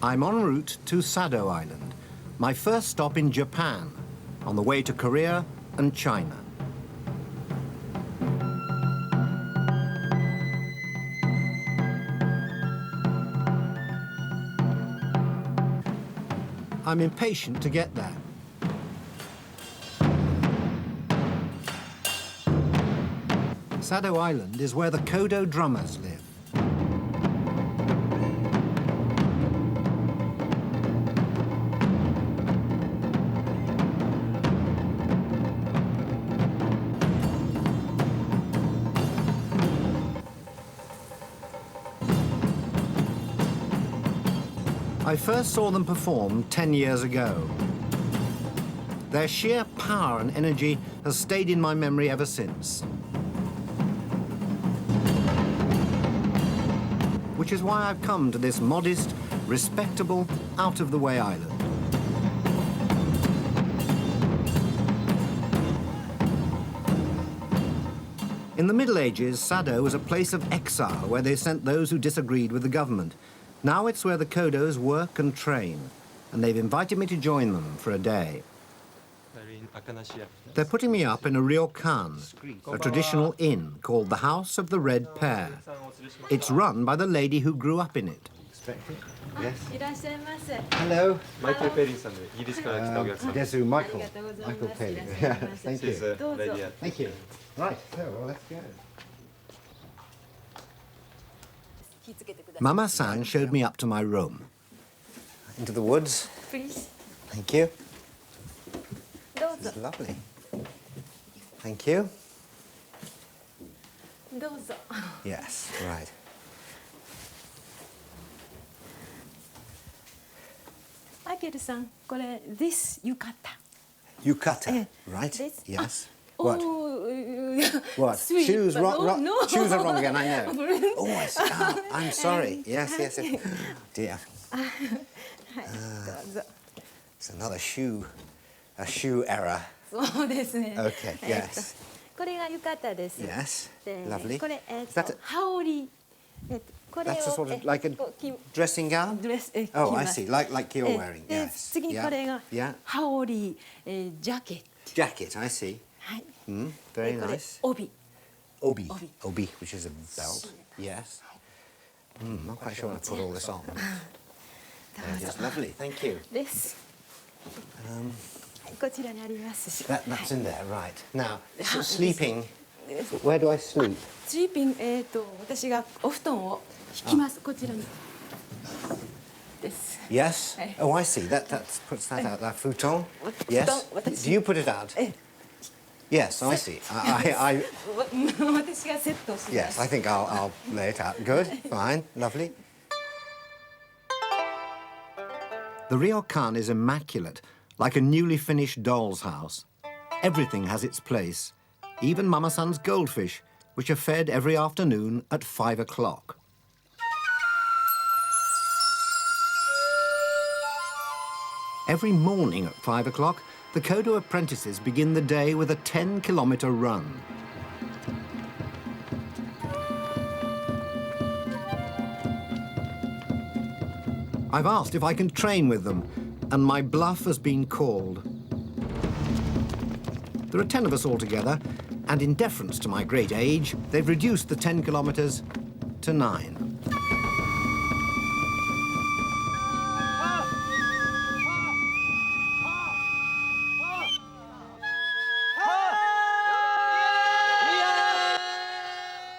I'm en route to Sado Island, my first stop in Japan, on the way to Korea and China. I'm impatient to get there. Sado Island is where the Kodo drummers live. I first saw them perform 10 years ago. Their sheer power and energy has stayed in my memory ever since. Which is why I've come to this modest, respectable, out-of-the-way island. In the Middle Ages, Sado was a place of exile where they sent those who disagreed with the government. Now it's where the Kodos work and train, and they've invited me to join them for a day. They're putting me up in a ryokan, a traditional inn called the House of the Red Pear. It's run by the lady who grew up in it. Yes. Hello. Майклом Пейлином, Yes, Michael Peylinon. Yeah, thank you. Thank you. Right, so well, let's go. Mama-san showed me up to my room. Into the woods. Please. Thank you. It's lovely. Thank you. Yes, right. Michael-san, this yukata. Yukata, right? This? Yes. Oh, What? sweet, Shoes, but wrong, no. shoes are wrong again, I know. Oh, I see. Oh, I'm sorry. Yes, yes, yes. Dear. It's another shoe, a shoe error. Okay, yes. これが浴衣です。 Yes, で lovely. これ Is that a- 羽織。これを That's a sort of like a dressing gown? ドレス Oh, 着 I ます see. Like you're wearing. で Yes. 次にこれが Yeah. 羽織ジャケット。 Jacket, I see. はい。 Mm, で very これ nice. 帯。 Obi. Obi. Obi, which is a belt. Yes. Not quite sure when I put all this on. It's lovely. Thank you. です。こちらにありますし。 That's in there, right. Now, sleeping. Where do I sleep? スリーピング私がお布団を引きますこちらに。です。 Yes. Hey. Oh, I see. That puts that out. That futon. Yes. Futon, Do you put it out? Yes, I see. I 私がセットをします。 yes. I think I'll lay it out. Good. Fine. Lovely. The ryokan is immaculate, like a newly finished doll's house. Everything has its place, even Mama-san's goldfish, which are fed every afternoon at 5 o'clock. Every morning at 5 o'clock, the Kodo apprentices begin the day with a 10-kilometre run. I've asked if I can train with them, and my bluff has been called. There are 10 of us altogether, and in deference to my great age, they've reduced the 10 kilometres to 9.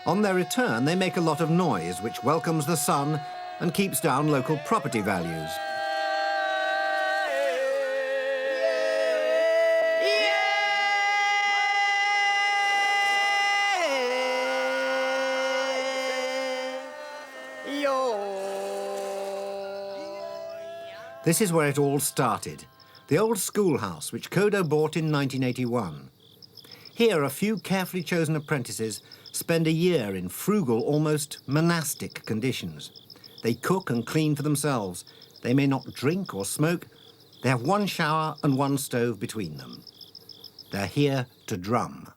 On their return, they make a lot of noise, which welcomes the sun and keeps down local property values. This is where it all started, the old schoolhouse which Kodo bought in 1981. Here, a few carefully chosen apprentices spend a year in frugal, almost monastic conditions. They cook and clean for themselves. They may not drink or smoke. They have one shower and one stove between them. They're here to drum.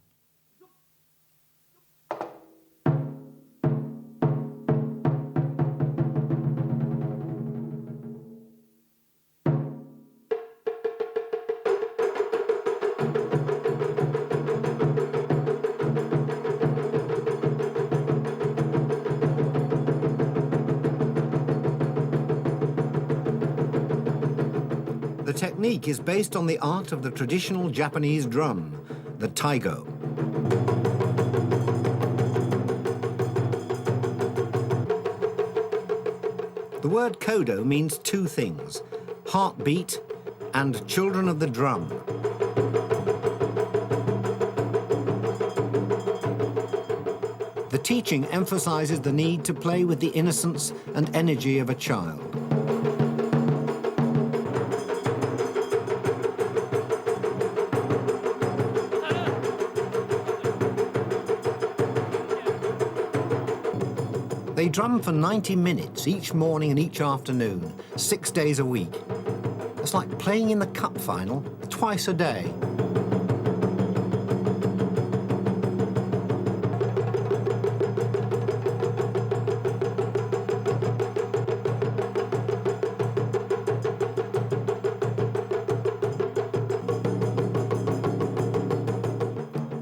technique is based on the art of the traditional Japanese drum, the taigo. The word kodo means two things: heartbeat and children of the drum. The teaching emphasizes the need to play with the innocence and energy of a child. They drum for 90 minutes each morning and each afternoon, 6 days a week. It's like playing in the cup final twice a day.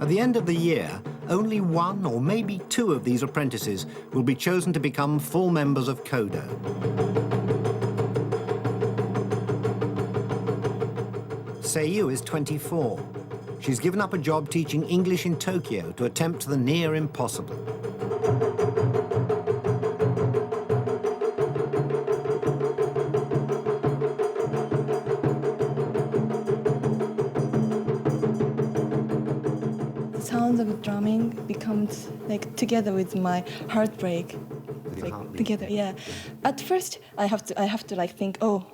At the end of the year, only one or maybe two of these apprentices will be chosen to become full members of Kodo. Seiyu is 24. She's given up a job teaching English in Tokyo to attempt the near impossible. Sounds of drumming becomes like together with my heartbreak. With your heartbeat. Together, yeah. At first, I have to like think, oh,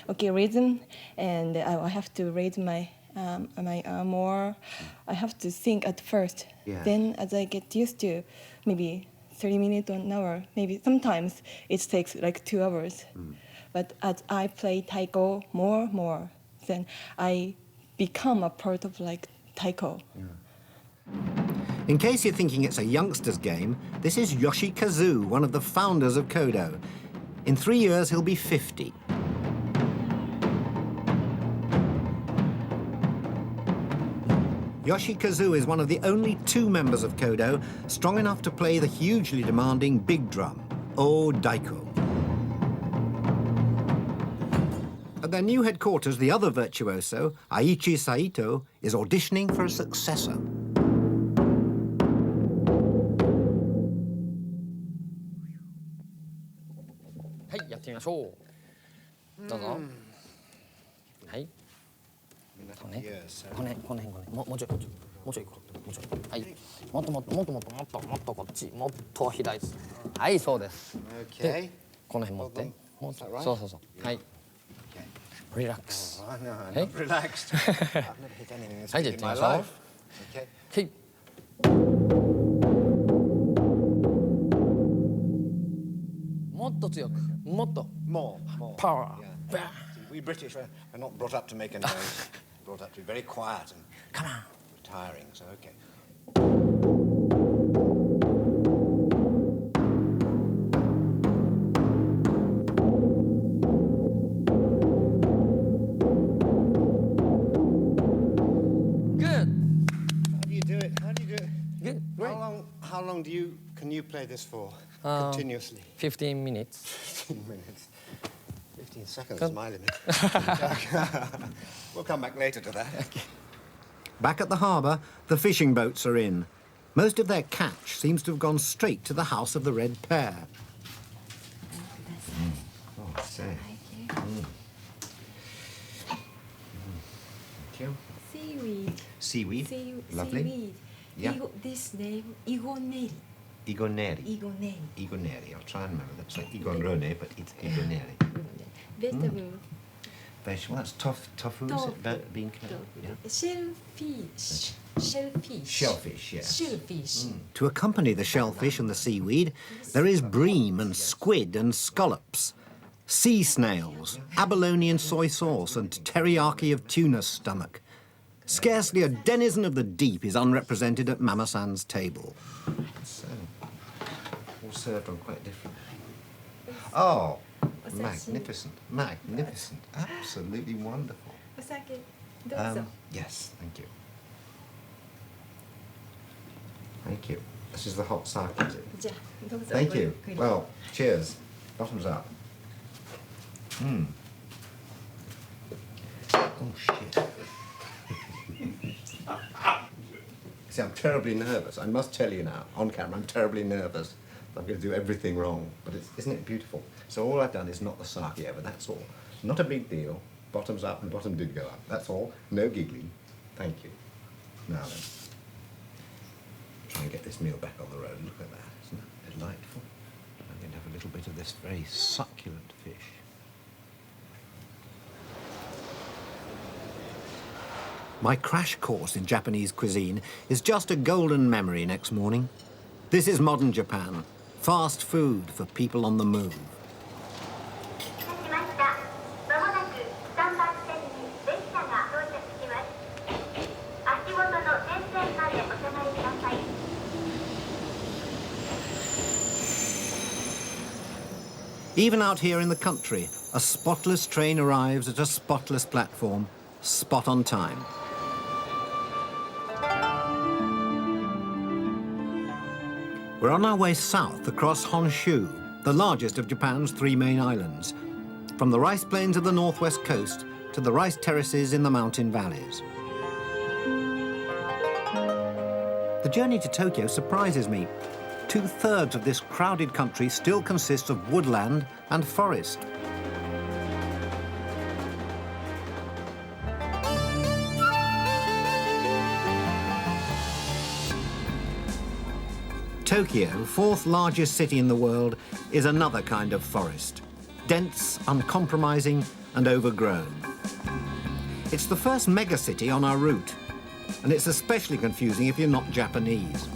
okay, rhythm, and I have to raise my arm more. I have to think at first. Yeah. Then, as I get used to, maybe 30 minutes or an hour, maybe sometimes it takes like 2 hours. But as I play taiko more, then I become a part of like taiko. In case you're thinking it's a youngster's game, this is Yoshikazu, one of the founders of Kodo. In 3 years, he'll be 50. Yoshikazu is one of the only 2 members of Kodo strong enough to play the hugely demanding big drum, O Daiko. At their new headquarters, the other virtuoso, Aichi Saito, is auditioning for a successor. Hey, やってみましょう。どうぞ。はい。この辺。もうちょい行こう。もうちょい。はい。もっとこっち。もっと左です。はい、そうです。で、この辺持って。そう。はい。リラックス。はい。はい、じゃあやってみましょう。はい。もっと強く。もっと。More. Power. Yeah. We British are not brought up to make a noise. Brought up to be very quiet and Come on. retiring, so okay. Good. How do you do it? Good. Great. How long can you play this for? Continuously? 15 minutes. 15 minutes. 15 seconds is my limit. We'll come back later to that. Back at the harbour, the fishing boats are in. Most of their catch seems to have gone straight to the house of the red pair. Oh, I see. Thank you. Seaweed. Lovely. Seaweed. Yeah. This name, Igoneri. Igoneri. I'll try and remember. That's like Igonrone, but it's Igoneri. Vegetable. Vegetable. That's tofu, is it? Bean curd? Yeah. Shellfish, yeah. Shellfish. To accompany the shellfish and the seaweed, there is bream and squid and scallops, sea snails, abalone and soy sauce, and teriyaki of tuna stomach. Scarcely a denizen of the deep is unrepresented at Mama-san's table. So, all served on quite different. Oh, magnificent. Absolutely wonderful. Yes, thank you. Thank you. This is the hot sake, is it? Thank you. Well, cheers. Bottoms up. Oh, shit. See, I'm terribly nervous. I must tell you now, on camera, I'm terribly nervous. I'm going to do everything wrong. But isn't it beautiful? So all I've done is knock the sake over, that's all. Not a big deal. Bottom's up and bottom did go up. That's all. No giggling. Thank you. Now then. Try and get this meal back on the road. Look at that. Isn't that delightful? I'm going to have a little bit of this very succulent fish. My crash course in Japanese cuisine is just a golden memory next morning. This is modern Japan. Fast food for people on the move. Even out here in the country, a spotless train arrives at a spotless platform, spot on time. We're on our way south across Honshu, the largest of Japan's 3 main islands, from the rice plains of the northwest coast to the rice terraces in the mountain valleys. The journey to Tokyo surprises me. 2/3 of this crowded country still consists of woodland and forest. Tokyo, 4th largest city in the world, is another kind of forest. Dense, uncompromising, and overgrown. It's the first megacity on our route, and it's especially confusing if you're not Japanese.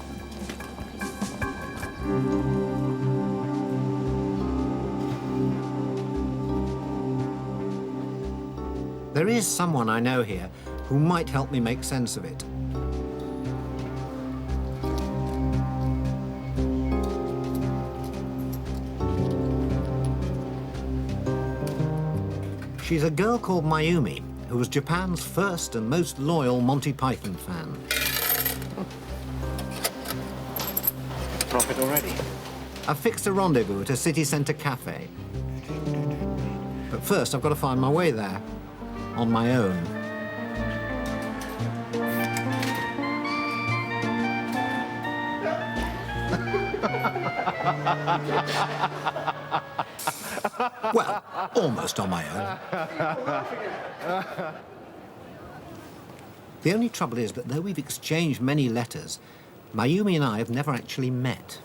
There is someone I know here who might help me make sense of it. She's a girl called Mayumi, who was Japan's first and most loyal Monty Python fan. Profit already? I've fixed a rendezvous at a city centre cafe. But first, I've got to find my way there, on my own. Well, almost on my own. The only trouble is that though we've exchanged many letters, Mayumi and I have never actually met.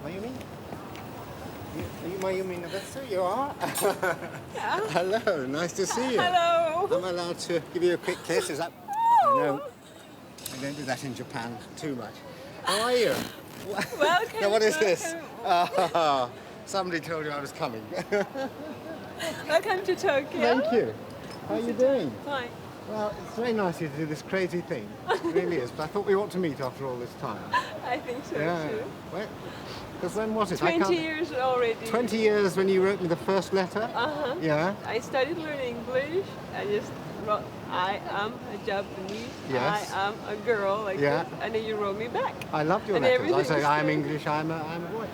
Mayumi? Are you Mayumi Navetsu? You are? Yeah. Hello, nice to see you. Hello. I'm allowed to give you a quick kiss, is that? No, I don't do that in Japan too much. How are you? Welcome. Now, what is this? Oh, somebody told you I was coming. Welcome to Tokyo. Thank you. How are you doing? Fine. Well, it's very nice of you to do this crazy thing. It really is. But I thought we ought to meet after all this time. I think so Yeah. too. Because when was it? 20 years already. 20 years when you wrote me the first letter? Uh-huh. Yeah. I started learning English. I just wrote, I am a Japanese. Yes. I am a girl. Like Yeah. this. And then you wrote me back. I loved your And letters. I everything say, was I'm good. English, I'm a boy.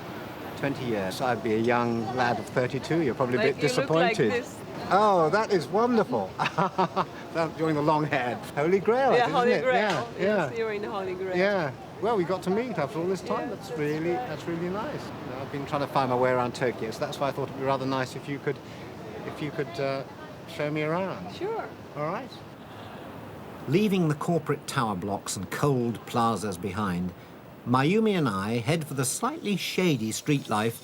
20 years. I'd be a young lad of 32. You're probably a Like bit you look like disappointed. this. Oh, that is wonderful. That, during the long hair. Holy Grail, Yeah, isn't Holy it? Grail. Yeah, Yes, yeah. you're in the Holy Grail. Yeah. Well, we got to meet after all this time. Yeah, That's really nice. I've been trying to find my way around Tokyo, so that's why I thought it'd be rather nice if you could show me around. Sure. All right. Leaving the corporate tower blocks and cold plazas behind, Mayumi and I head for the slightly shady street life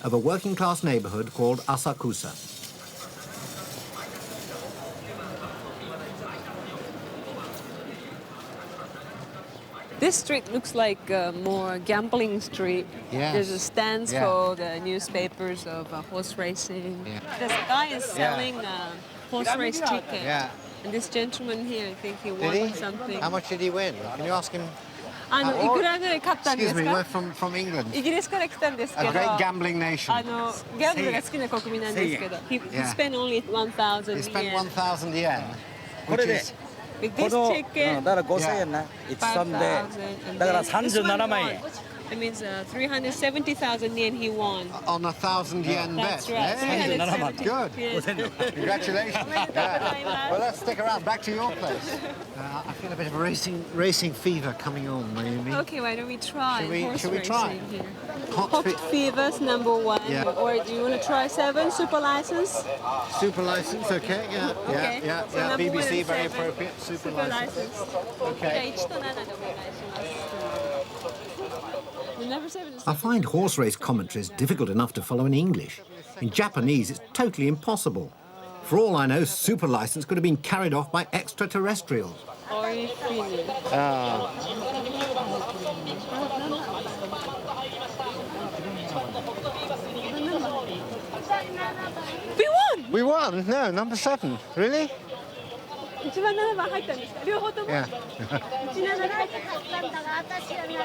of a working-class neighborhood called Asakusa. This street looks like a more gambling street. Yes. There's a stands Yeah. for the newspapers of horse racing. Yeah. This guy is selling horse race ticket. Yeah. And this gentleman here, I think he Did won he? something. How much did he win? Can you ask him? いくらぐらい勝ったんで Excuse す me, か we're from England. イギリスから来たんですけ A ど great gambling nation. ギャンブルが好きな国民なんですけど he spent only 1,000 He spent yen 1,000 yen. これで with こ this の、 ticket だから5000円な13でだから37万円 It means 370,000 yen he won. On a 1,000 yen That's bet. right. Hey, 370. good. Yes. Congratulations. Yeah. Well, let's stick around. Back to your place. I feel a bit of racing fever coming on, Naomi. Okay, why don't we try Should we try? racing here? Hot Hot fit. Fever's #1. Yeah. Or do you want to try 7 super license? Super license, okay, yeah. Okay. Yeah. So number one BBC, and very 7. appropriate. Super Super license. license. Okay. 1と7でお願いします。The number 7 is I find horse race commentaries difficult enough to follow in English. In Japanese, it's totally impossible. For all I know, super license could have been carried off by extraterrestrials. Oi Fini. We won! We won? No, number 7. Really? 一番7番入ったんですか両方とも Yeah. 17入ったんだが私は7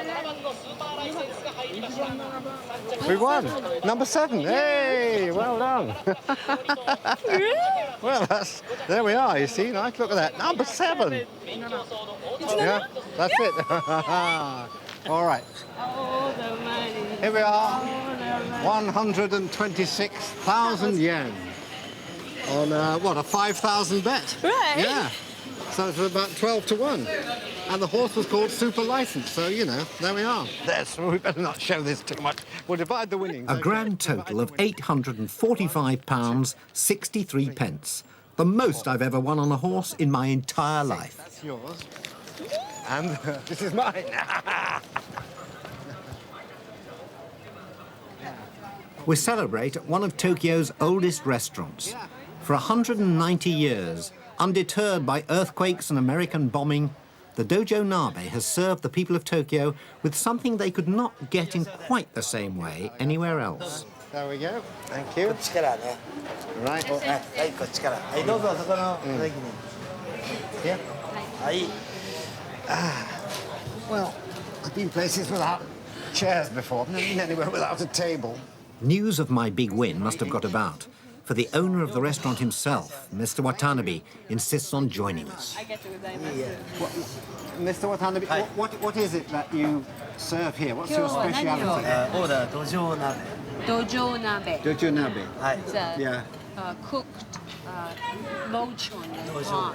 We won. Number 7. Hey, well done. Well, there we are, you see. Nice, look at that. Number 7. Yeah, that's it. All right. All the money. Here we are. All the money. 126,000 yen. On, what, a 5,000 bet? Right. Yeah. So it's about 12 to 1. And the horse was called Super License, so, you know, there we are. We better not show this too much. We'll divide the winnings. A okay? grand total of £845, 63 pence. The most I've ever won on a horse in my entire life. That's yours. And this is mine. We celebrate at one of Tokyo's oldest restaurants. For 190 years, undeterred by earthquakes and American bombing, the Dojo Nabe has served the people of Tokyo with something they could not get in quite the same way anywhere else. There we go. Thank you. こっちからね。 Right. はい、こっちから。はい、どうぞ、そこの席に。 Yeah. はい。 Well, I've been places without chairs before. Never been anywhere without a table. News of my big win must have got about, for the owner of the restaurant himself, Mr. Watanabe, insists on joining us. I get to go Mr. Watanabe, what is it that you serve here? What's your 今日は何を speciality? オーダー土壌鍋。土壌鍋 Dojo Nabe. はい。 It's a Yeah. cooked loach on the pot.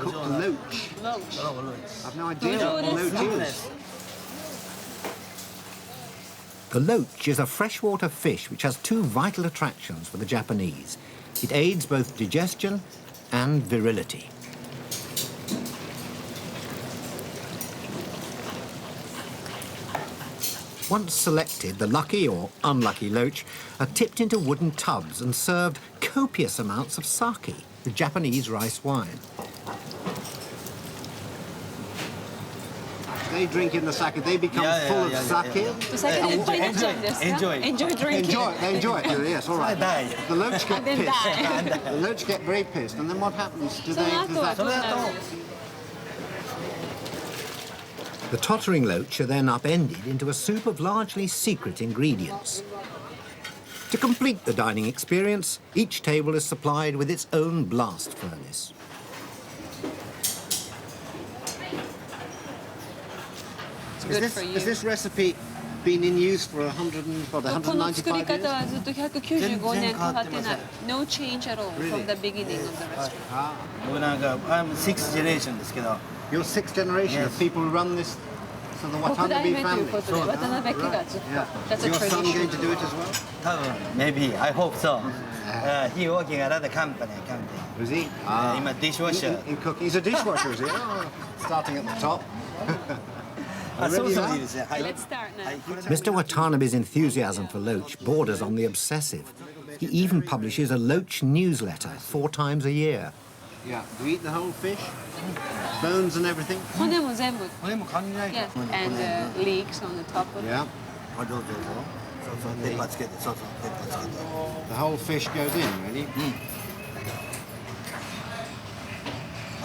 Cooked loach. Loach. I've no idea what Dojo loach is. The loach is a freshwater fish which has two vital attractions for the Japanese. It aids both digestion and virility. Once selected, the lucky or unlucky loach are tipped into wooden tubs and served copious amounts of sake, the Japanese rice wine. They drink in the sake. They become full of sake. お酒でいっぱいになっちゃうんですか Enjoy. Enjoy drinking. They enjoy it. Yes, all right. Die. The loach get And then pissed. die. The loach get very pissed, and then what happens? Do そ they? の後は Does どう that, なるんですか The tottering loach are then upended into a soup of largely secret ingredients. To complete the dining experience, each table is supplied with its own blast furnace. Good for you. Has this recipe been in use for この作り 195方 years? はずっと195年変わってない No change at all from the beginning of the restaurant 僕なんか、I'm sixth generation ですけど。 You're sixth generation of Yes. people who run this for the 6代 Watanabe 目というこ family. とで渡辺家がずっと Yeah. That's a Is your son going tradition to do it as well? 多分、maybe, I hope so. He working at another company. Is he? I'm a dishwasher. In cooking. He's a dishwasher, is he? Oh, starting at the top. あ、そうそういいですね。はい。 Let's start now Mr. Watanabe's enthusiasm for loach borders on the obsessive. He even publishes a loach newsletter 4 times a year. Yeah. Do you eat the whole fish? Bones and everything? 骨も全部これも関係ないか Yes and leeks on the top of it Yeah. ら。どうぞどうぞ。そうそう、電波つけて、そうそう、電波つけて。 The whole fish goes in, really?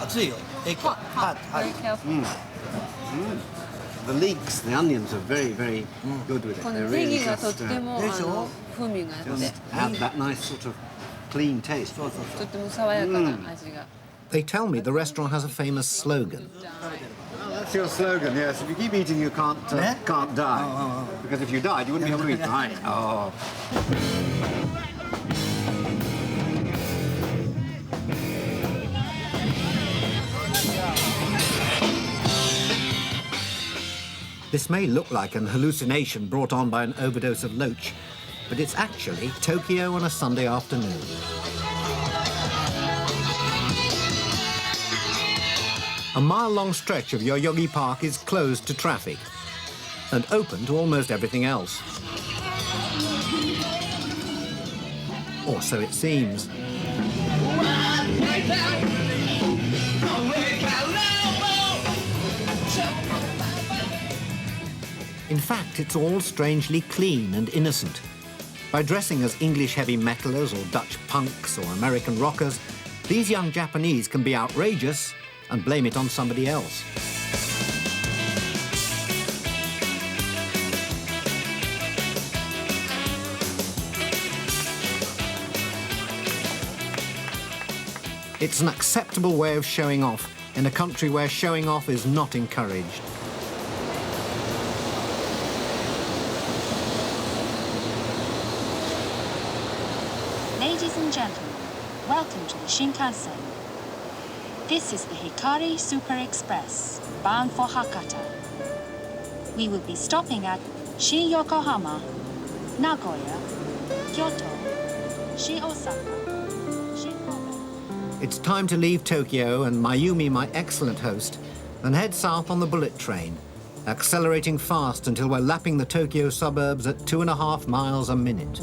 熱いよ。Hot, hot, very careful The leeks, the onions are very, very good with it. こ They're のネ really ギがとっ just ても風味があって have that nice sort of clean taste. そうそうそう。とっても爽やかな味が They tell me the restaurant has a famous slogan. That's your slogan, yes. If you keep eating, you can't die. Because if you died, you wouldn't be able to eat. Right. Oh. This may look like an hallucination brought on by an overdose of loach, but it's actually Tokyo on a Sunday afternoon. A mile-long stretch of Yoyogi Park is closed to traffic and open to almost everything else. Or so it seems. In fact, it's all strangely clean and innocent. By dressing as English heavy metalers or Dutch punks or American rockers, these young Japanese can be outrageous and blame it on somebody else. It's an acceptable way of showing off in a country where showing off is not encouraged. Ladies and gentlemen, welcome to the Shinkansen. This is the Hikari Super Express, bound for Hakata. We will be stopping at Shi-Yokohama, Nagoya, Kyoto, Shi-Osaka, Shi-Kobe. It's time to leave Tokyo and Mayumi, my excellent host, and head south on the bullet train, accelerating fast until we're lapping the Tokyo suburbs at 2.5 miles a minute.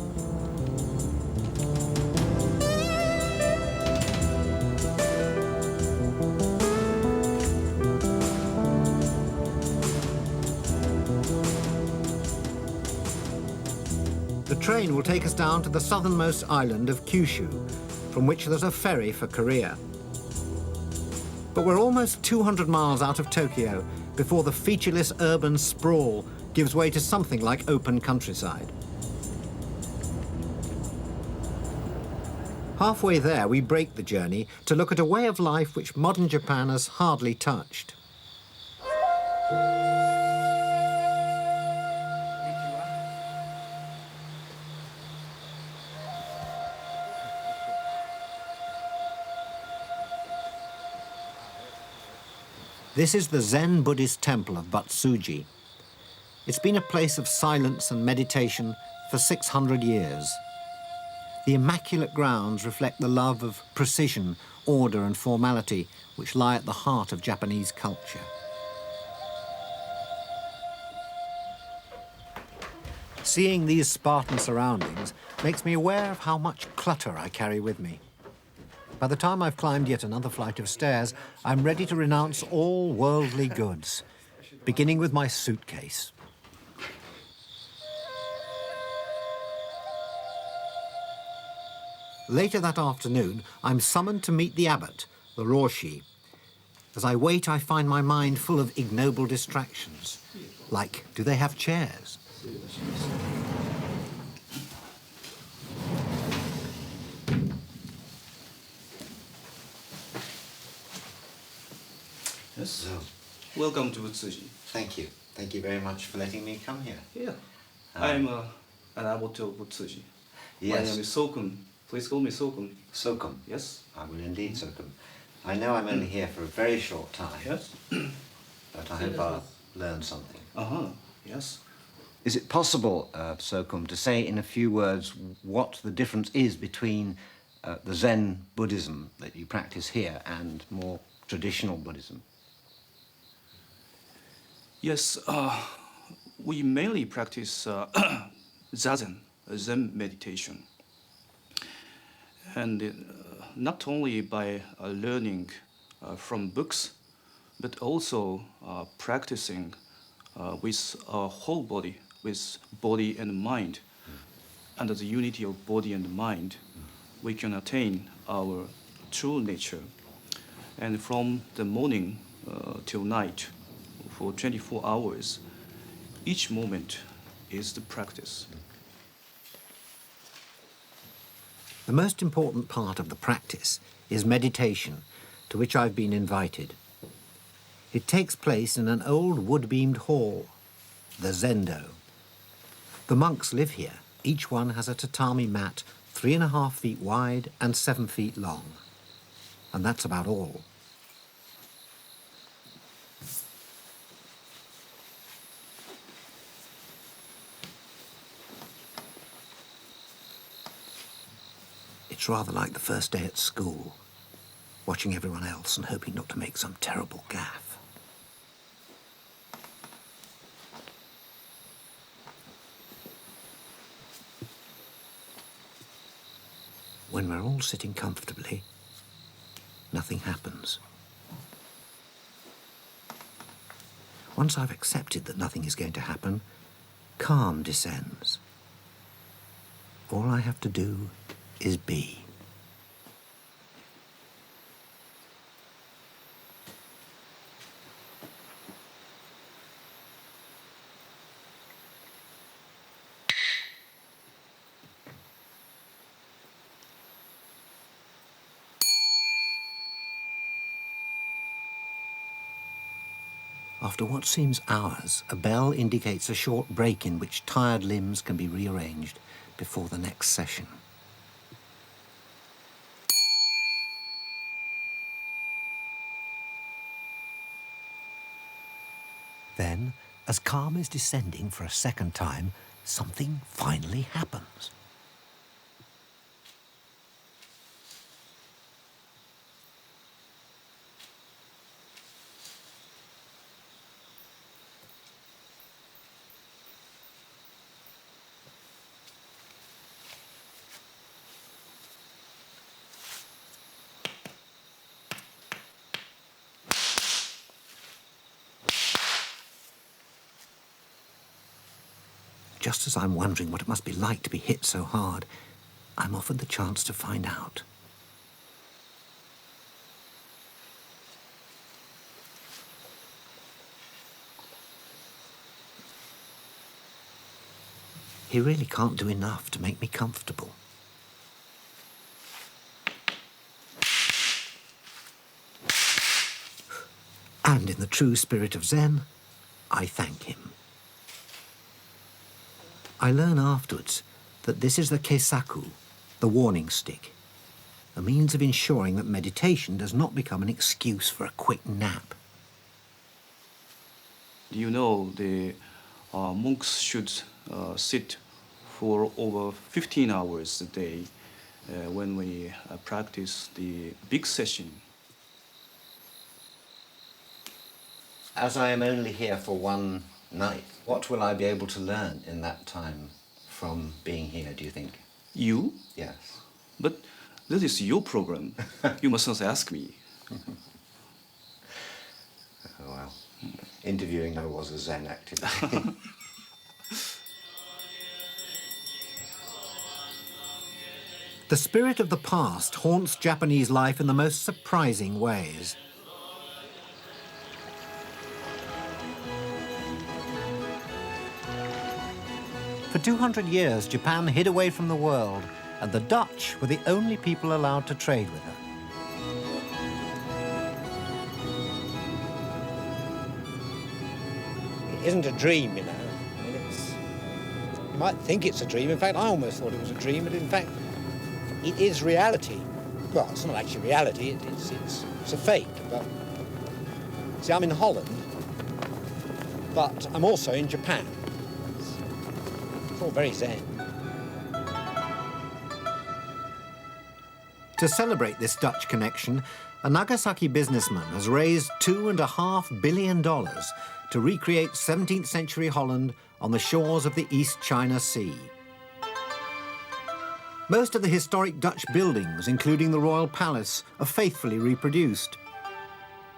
The train will take us down to the southernmost island of Kyushu, from which there's a ferry for Korea. But we're almost 200 miles out of Tokyo before the featureless urban sprawl gives way to something like open countryside. Halfway there, we break the journey to look at a way of life which modern Japan has hardly touched. This is the Zen Buddhist temple of Butsuji. It's been a place of silence and meditation for 600 years. The immaculate grounds reflect the love of precision, order and formality which lie at the heart of Japanese culture. Seeing these Spartan surroundings makes me aware of how much clutter I carry with me. By the time I've climbed yet another flight of stairs, I'm ready to renounce all worldly goods, beginning with my suitcase. Later that afternoon, I'm summoned to meet the abbot, the Roshi. As I wait, I find my mind full of ignoble distractions, like, do they have chairs? Yes. So, Welcome to Tsuji. thank you. Thank you very much for letting me come here. Yeah. I'm an abbot of Tsuji. My Yes. name is Sokun. Please call me Sokun. Sokum. Yes? I will indeed, Sokum. I know I'm only here for a very short time, Yes? but I hope I'll learn something. Uh-huh. Yes. Is it possible, Sokum, to say in a few words what the difference is between the Zen Buddhism that you practice here and more traditional Buddhism? Yes, we mainly practice Zazen, Zen meditation. And not only by learning from books, but also practicing with our whole body, with body and mind. Under the unity of body and mind, we can attain our true nature. And from the morning till night, for 24 hours, each moment is the practice. The most important part of the practice is meditation, to which I've been invited. It takes place in an old wood-beamed hall, the Zendo. The monks live here. Each one has a tatami mat 3.5 feet wide and 7 feet long. And that's about all. It's rather like the first day at school, watching everyone else and hoping not to make some terrible gaffe. When we're all sitting comfortably, nothing happens. Once I've accepted that nothing is going to happen, calm descends. All I have to do is be. After what seems hours, a bell indicates a short break in which tired limbs can be rearranged before the next session. Then, as calm is descending for a second time, something finally happens. Just as I'm wondering what it must be like to be hit so hard, I'm offered the chance to find out. He really can't do enough to make me comfortable. And in the true spirit of Zen, I thank him. I learn afterwards that this is the keisaku, the warning stick, a means of ensuring that meditation does not become an excuse for a quick nap. You know, the monks should sit for over 15 hours a day when we practice the big session. As I am only here for one night, what will I be able to learn in that time from being here, do you think? You? Yes. But this is your program. You must not ask me. Oh, well. Interviewing her was a Zen activity. The spirit of the past haunts Japanese life in the most surprising ways. For 200 years, Japan hid away from the world, and the Dutch were the only people allowed to trade with her. It isn't a dream, you know. I mean, you might think it's a dream. In fact, I almost thought it was a dream, but in fact, it is reality. Well, it's not actually reality, it's a fake. But see, I'm in Holland, but I'm also in Japan. It's all very Zen. To celebrate this Dutch connection, a Nagasaki businessman has raised $2.5 billion to recreate 17th century Holland on the shores of the East China Sea. Most of the historic Dutch buildings, including the Royal Palace, are faithfully reproduced.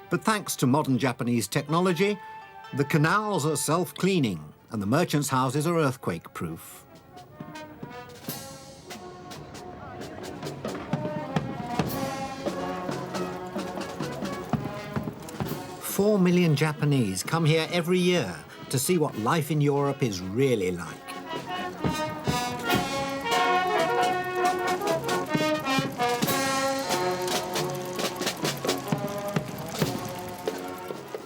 But thanks to modern Japanese technology, the canals are self-cleaning and the merchants' houses are earthquake-proof. Four million Japanese come here every year to see what life in Europe is really like.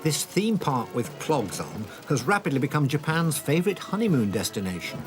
This theme park with clogs on has rapidly become Japan's favourite honeymoon destination.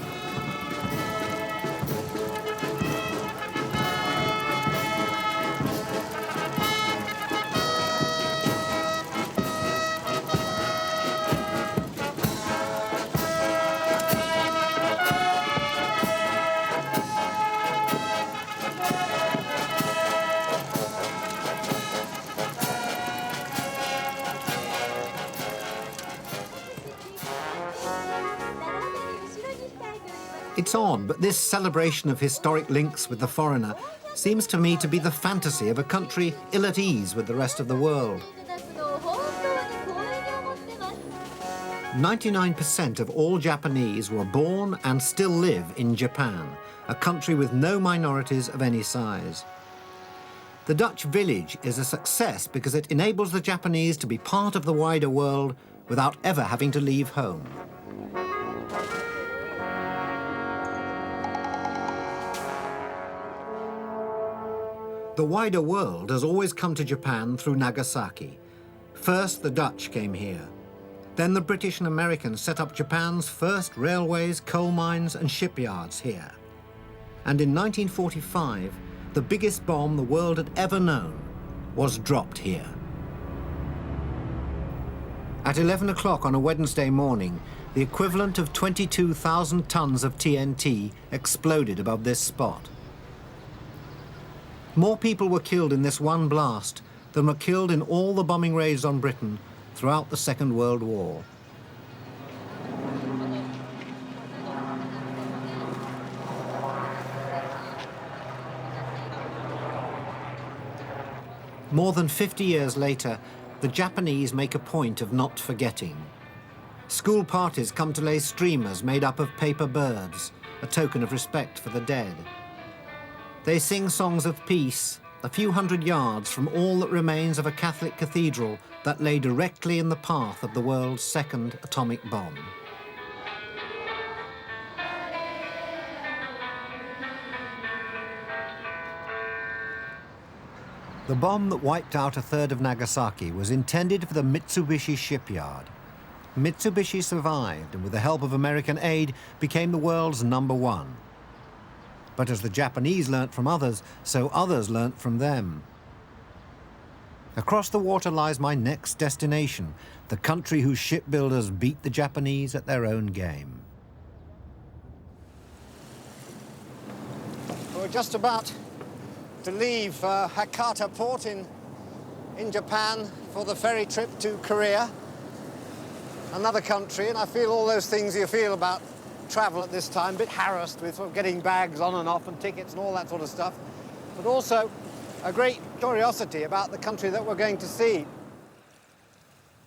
It's odd, but this celebration of historic links with the foreigner seems to me to be the fantasy of a country ill at ease with the rest of the world. 99% of all Japanese were born and still live in Japan, a country with no minorities of any size. The Dutch village is a success because it enables the Japanese to be part of the wider world without ever having to leave home. The wider world has always come to Japan through Nagasaki. First, the Dutch came here. Then the British and Americans set up Japan's first railways, coal mines and shipyards here. And in 1945, the biggest bomb the world had ever known was dropped here. At 11 o'clock on a Wednesday morning, the equivalent of 22,000 tons of TNT exploded above this spot. More people were killed in this one blast than were killed in all the bombing raids on Britain throughout the Second World War. More than 50 years later, the Japanese make a point of not forgetting. School parties come to lay streamers made up of paper birds, a token of respect for the dead. They sing songs of peace a few hundred yards from all that remains of a Catholic cathedral that lay directly in the path of the world's second atomic bomb. The bomb that wiped out a third of Nagasaki was intended for the Mitsubishi shipyard. Mitsubishi survived and with the help of American aid became the world's #1. But as the Japanese learnt from others, so others learnt from them. Across the water lies my next destination, the country whose shipbuilders beat the Japanese at their own game. We're just about to leave Hakata port in Japan for the ferry trip to Korea, another country, and I feel all those things you feel about travel at this time, a bit harassed with sort of getting bags on and off and tickets and all that sort of stuff, but also a great curiosity about the country that we're going to see.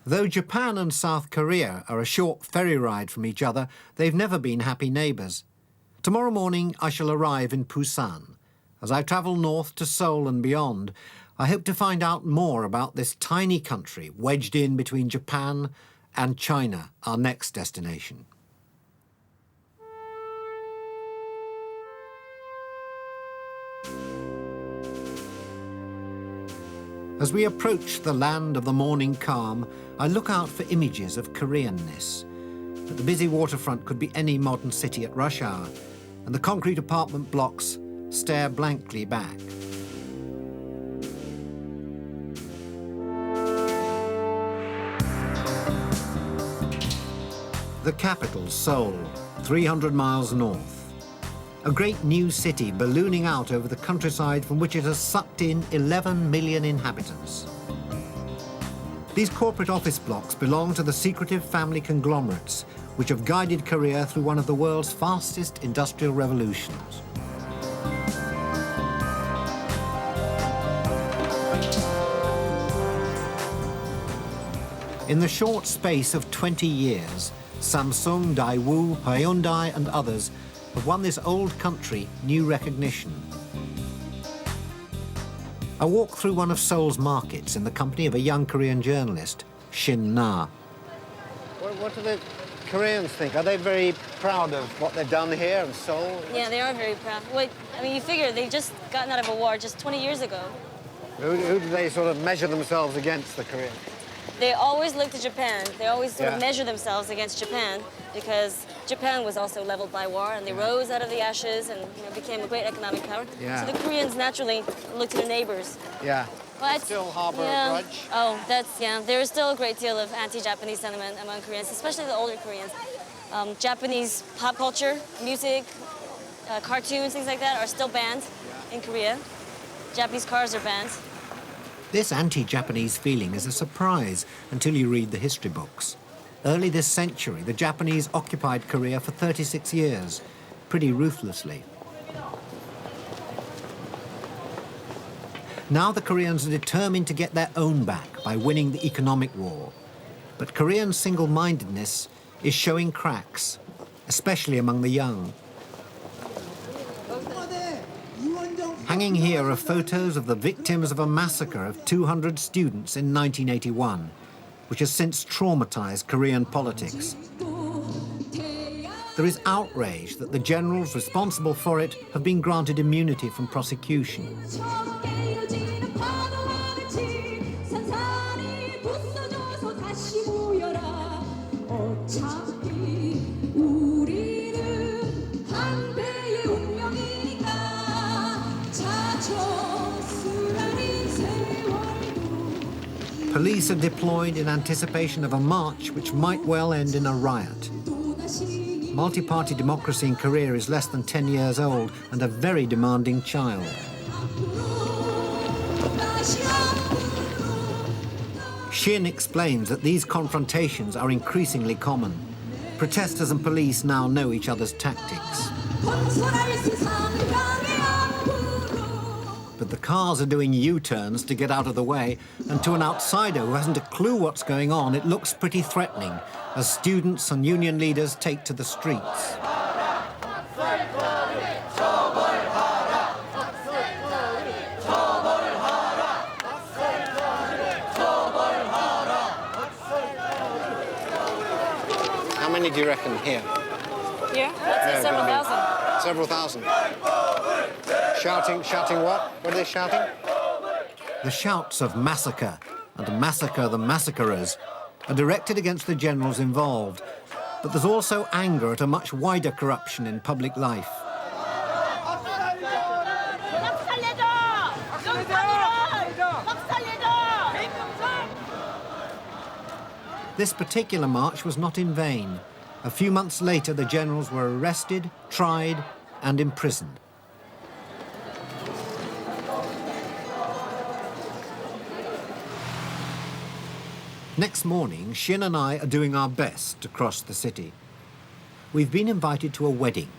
Though Japan and South Korea are a short ferry ride from each other, they've never been happy neighbours. Tomorrow morning I shall arrive in Busan. As I travel north to Seoul and beyond, I hope to find out more about this tiny country wedged in between Japan and China, our next destination. As we approach the land of the morning calm, I look out for images of Koreanness. But the busy waterfront could be any modern city at rush hour, and the concrete apartment blocks stare blankly back. The capital, Seoul, 300 miles north. A great new city ballooning out over the countryside from which it has sucked in 11 million inhabitants. These corporate office blocks belong to the secretive family conglomerates which have guided Korea through one of the world's fastest industrial revolutions. In the short space of 20 years, Samsung, Daewoo, Hyundai and others have won this old country new recognition. I walk through one of Seoul's markets in the company of a young Korean journalist, Shin Na. What do the Koreans think? Are they very proud of what they've done here in Seoul? Yeah, they are very proud. Well, I mean, you figure they just gotten out of a war just 20 years ago. Who do they sort of measure themselves against, the Koreans? they always look to Japan. They always sort of Yeah. measure themselves against Japan because Japan was also leveled by war and they rose out of the ashes and became a great economic power. Yeah. So the Koreans naturally look to their neighbors. Yeah. But Still harbour yeah. a grudge. Oh, there is still a great deal of anti-Japanese sentiment among Koreans, especially the older Koreans. Japanese pop culture, music, cartoons, things like that are still banned in Korea. Japanese cars are banned. This anti-Japanese feeling is a surprise until you read the history books. Early this century, the Japanese occupied Korea for 36 years, pretty ruthlessly. Now the Koreans are determined to get their own back by winning the economic war. But Korean single-mindedness is showing cracks, especially among the young. Hanging here are photos of the victims of a massacre of 200 students in 1981, which has since traumatized Korean politics. There is outrage that the generals responsible for it have been granted immunity from prosecution. Police are deployed in anticipation of a march which might well end in a riot. Multi-party democracy in Korea is less than 10 years old and a very demanding child. Shin explains that these confrontations are increasingly common. Protesters and police now know each other's tactics. But the cars are doing U-turns to get out of the way, and to an outsider who hasn't a clue what's going on, it looks pretty threatening as students and union leaders take to the streets. How many do you reckon here? Here? I'd say several thousand. Several thousand. Shouting what? What are they shouting? The shouts of massacre and massacre the massacrers are directed against the generals involved, but there's also anger at a much wider corruption in public life. This particular march was not in vain. A few months later, the generals were arrested, tried, and imprisoned. Next morning, Shin and I are doing our best to cross the city. We've been invited to a wedding.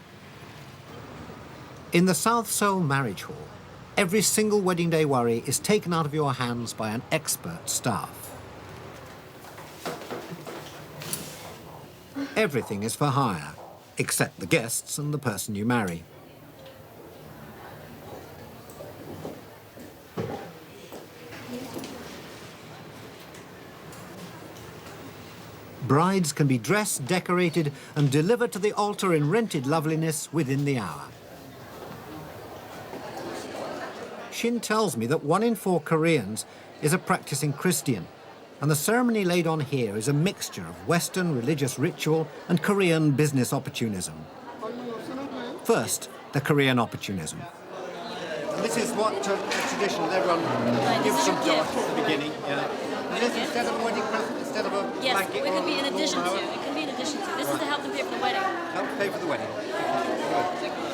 In the South Seoul marriage hall, every single wedding day worry is taken out of your hands by an expert staff. Everything is for hire, except the guests and the person you marry. Brides can be dressed, decorated, and delivered to the altar in rented loveliness within the hour. Shin tells me that 1 in 4 Koreans is a practicing Christian, and the ceremony laid on here is a mixture of Western religious ritual and Korean business opportunism. First, the Korean opportunism. This is what tradition everyone gives some to at the beginning. Yeah. And this instead of a wedding present, instead of a Yes, blanket it could be in or a addition to. lawnmower. It can be in addition to. This is to help them pay for the wedding. Help pay for the wedding. Good.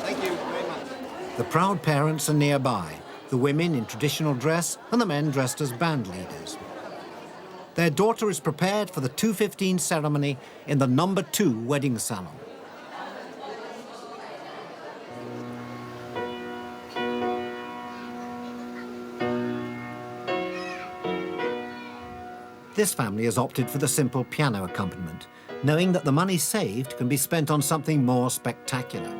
Thank you very much. The proud parents are nearby, the women in traditional dress and the men dressed as band leaders. Their daughter is prepared for the 2:15 ceremony in the number 2 wedding salon. This family has opted for the simple piano accompaniment, knowing that the money saved can be spent on something more spectacular.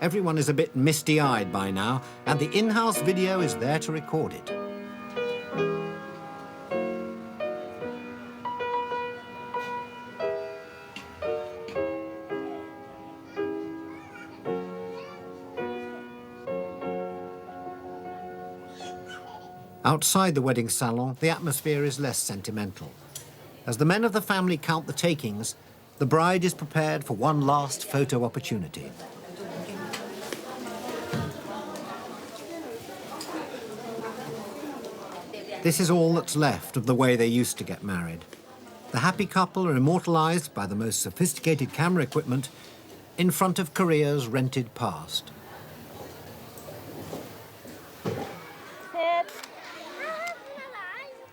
Everyone is a bit misty-eyed by now, and the in-house video is there to record it. Outside the wedding salon, the atmosphere is less sentimental. As the men of the family count the takings, the bride is prepared for one last photo opportunity. This is all that's left of the way they used to get married. The happy couple are immortalized by the most sophisticated camera equipment in front of Korea's rented past.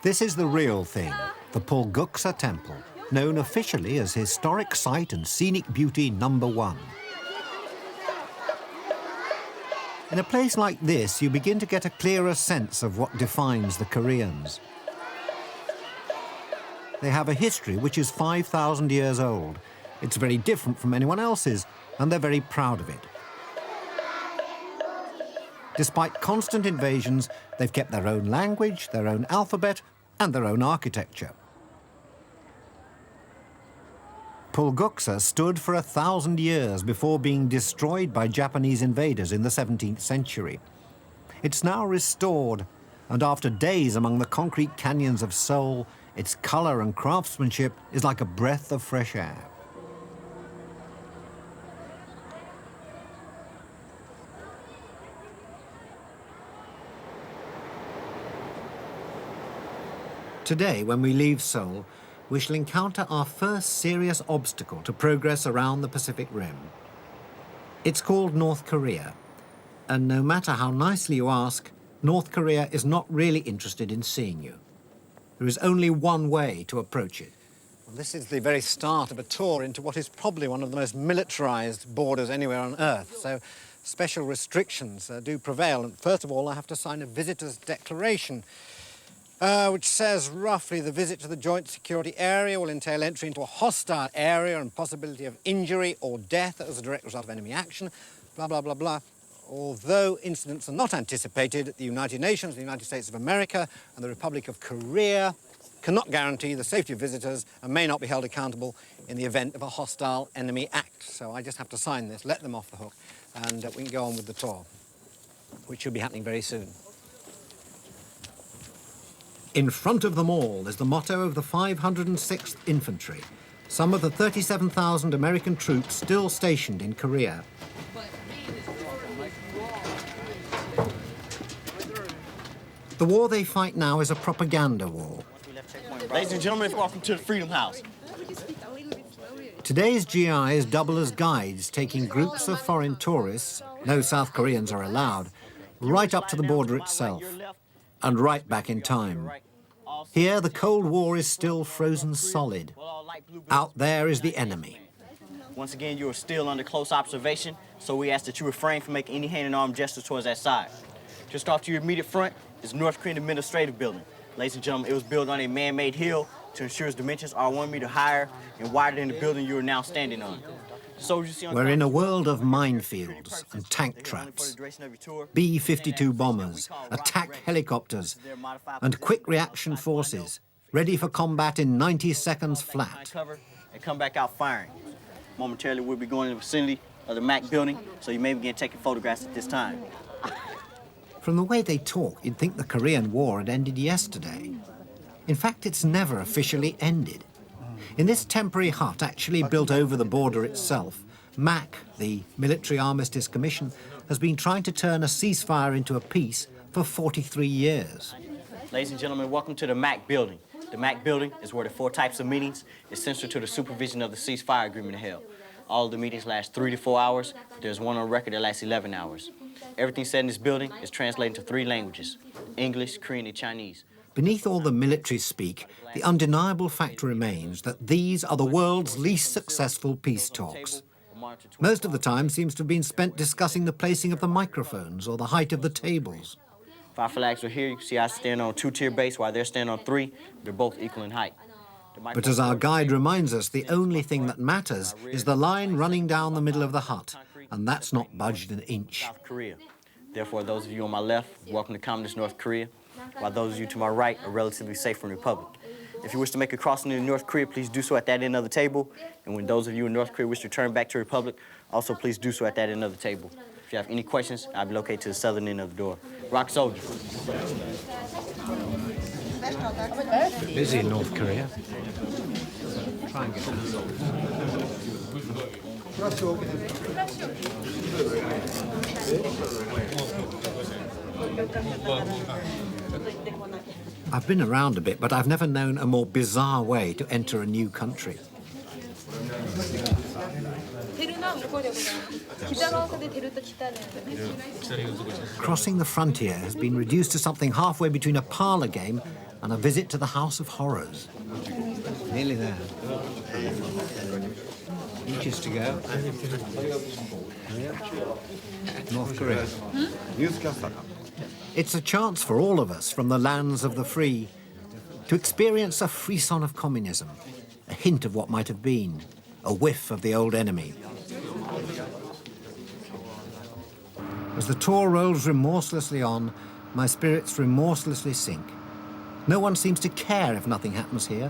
This is the real thing, the Pulguksa Temple, known officially as Historic Site and Scenic Beauty #1. In a place like this, you begin to get a clearer sense of what defines the Koreans. They have a history which is 5,000 years old. It's very different from anyone else's, and they're very proud of it. Despite constant invasions, they've kept their own language, their own alphabet, and their own architecture. Pulguksa stood for 1,000 years before being destroyed by Japanese invaders in the 17th century. It's now restored, and after days among the concrete canyons of Seoul, its colour and craftsmanship is like a breath of fresh air. Today, when we leave Seoul, we shall encounter our first serious obstacle to progress around the Pacific Rim. It's called North Korea, and no matter how nicely you ask, North Korea is not really interested in seeing you. There is only one way to approach it. Well, this is the very start of a tour into what is probably one of the most militarized borders anywhere on Earth, so special restrictions do prevail. And first of all, I have to sign a visitor's declaration, which says roughly the visit to the joint security area will entail entry into a hostile area and possibility of injury or death as a direct result of enemy action, blah, blah, blah, blah. Although incidents are not anticipated, the United Nations, the United States of America and the Republic of Korea cannot guarantee the safety of visitors and may not be held accountable in the event of a hostile enemy act. So I just have to sign this, let them off the hook, and we can go on with the tour, which should be happening very soon. In front of them all is the motto of the 506th Infantry, some of the 37,000 American troops still stationed in Korea. The war they fight now is a propaganda war. Ladies and gentlemen, welcome to the Freedom House. Today's GIs double as guides, taking groups of foreign tourists, no South Koreans are allowed, right up to the border itself, and right back in time. Here, the Cold War is still frozen solid. Out there is the enemy. Once again, you are still under close observation, so we ask that you refrain from making any hand and arm gestures towards that side. Just off to your immediate front is North Korean Administrative Building. Ladies and gentlemen, it was built on a man-made hill to ensure its dimensions are 1 meter higher and wider than the building you are now standing on. We're in a world of minefields and tank traps, B-52 bombers, attack helicopters, and quick reaction forces, ready for combat in 90 seconds flat. And come back out firing. Momentarily, we'll be going in the vicinity of the MAC building, so you may begin taking photographs at this time. From the way they talk, you'd think the Korean War had ended yesterday. In fact, it's never officially ended. In this temporary hut, actually built over the border itself, MAC, the Military Armistice Commission, has been trying to turn a ceasefire into a peace for 43 years. Ladies and gentlemen, welcome to the MAC building. The MAC building is where the 4 types of meetings is central to the supervision of the ceasefire agreement are held. All of the meetings last 3 to 4 hours. There's one on record that lasts 11 hours. Everything said in this building is translated into 3 languages, English, Korean, and Chinese. Beneath all the military speak, the undeniable fact remains that these are the world's least successful peace talks. Most of the time seems to have been spent discussing the placing of the microphones or the height of the tables. If our flags are here, you can see I stand on a 2-tier base while they're standing on 3. They're both equal in height. But as our guide reminds us, the only thing that matters is the line running down the middle of the hut, and that's not budged an inch. South Korea. Therefore, those of you on my left, welcome to Communist North Korea, while those of you to my right are relatively safe from the Republic. If you wish to make a crossing into North Korea, please do so at that end of the table. And when those of you in North Korea wish to turn back to the Republic, also please do so at that end of the table. If you have any questions, I'll be located to the southern end of the door. Rock soldier. Busy in North Korea. Try and get I've been around a bit, but I've never known a more bizarre way to enter a new country. Crossing the frontier has been reduced to something halfway between a parlour game and a visit to the House of Horrors. Nearly there. Inches to go. North Korea. It's a chance for all of us from the lands of the free to experience a frisson of communism, a hint of what might have been, a whiff of the old enemy. As the tour rolls remorselessly on, my spirits remorselessly sink. No one seems to care if nothing happens here.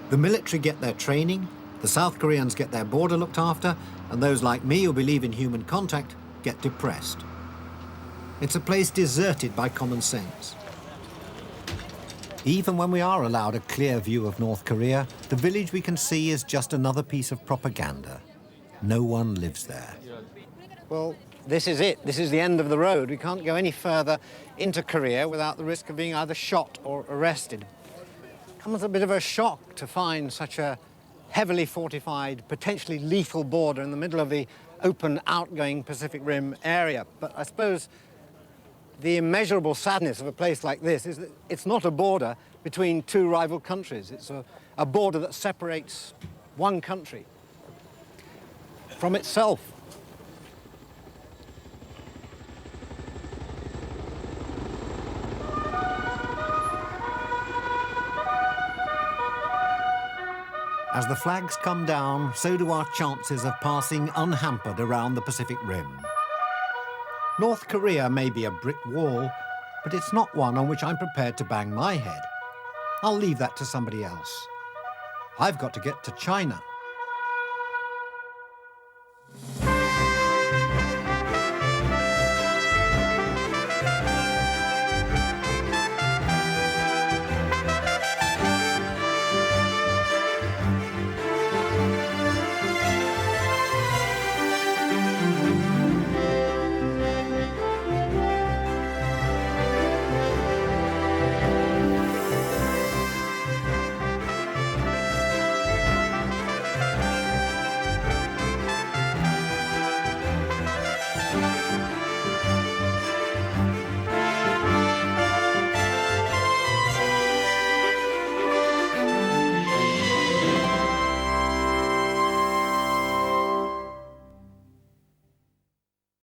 The military get their training, the South Koreans get their border looked after, and those like me who believe in human contact get depressed. It's a place deserted by common sense. Even when we are allowed a clear view of North Korea, the village we can see is just another piece of propaganda. No one lives there. Well, this is it. This is the end of the road. We can't go any further into Korea without the risk of being either shot or arrested. It comes as a bit of a shock to find such a heavily fortified, potentially lethal border in the middle of the open, outgoing Pacific Rim area. But I suppose the immeasurable sadness of a place like this is that it's not a border between two rival countries. It's a border that separates one country from itself. As the flags come down, so do our chances of passing unhampered around the Pacific Rim. North Korea may be a brick wall, but it's not one on which I'm prepared to bang my head. I'll leave that to somebody else. I've got to get to China.